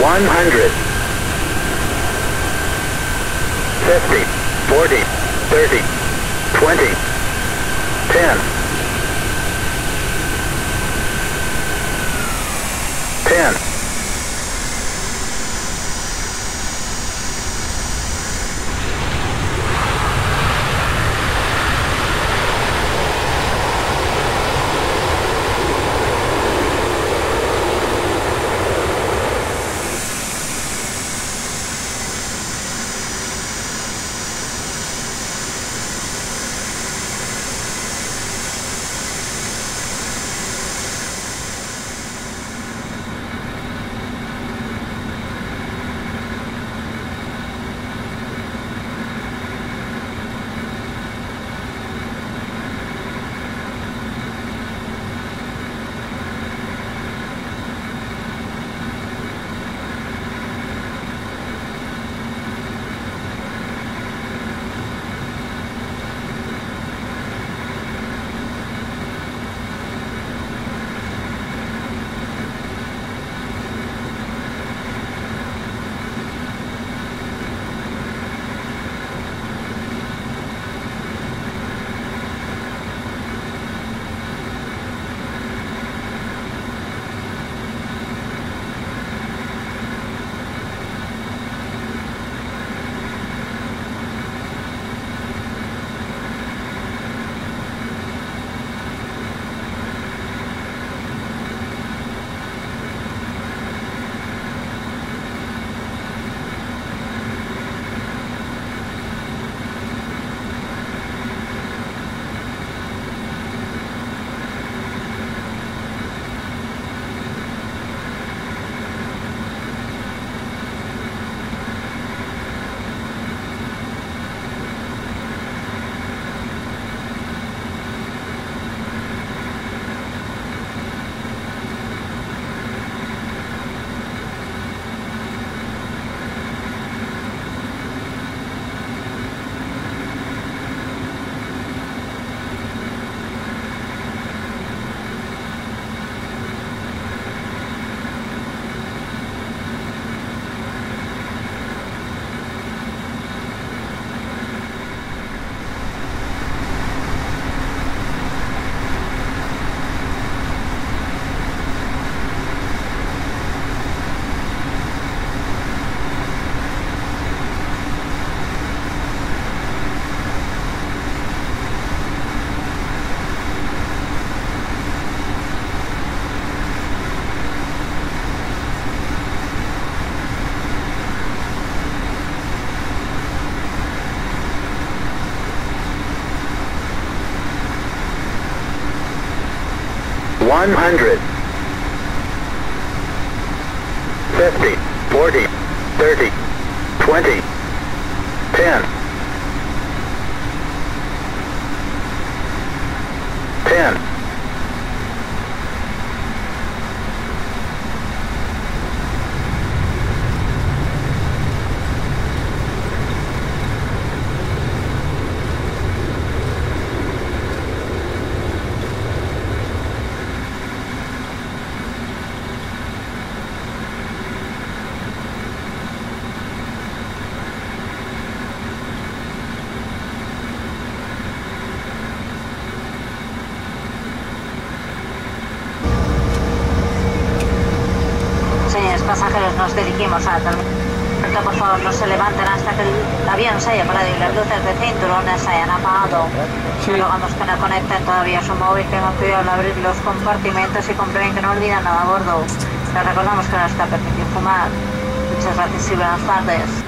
100, 50, 40, 30, 20, 10, 10. One 100, 50, 40, 30, 20, 10, 10. Pasajeros, nos dirigimos a terminal. Por favor, no se levanten hasta que el avión se haya parado y las luces de cinturones se hayan apagado. Sí. Rogamos que no conecten todavía su móvil, tengan cuidado al abrir los compartimentos y comprueben que no olvidan nada a bordo. Les recordamos que no está permitido fumar. Muchas gracias y buenas tardes.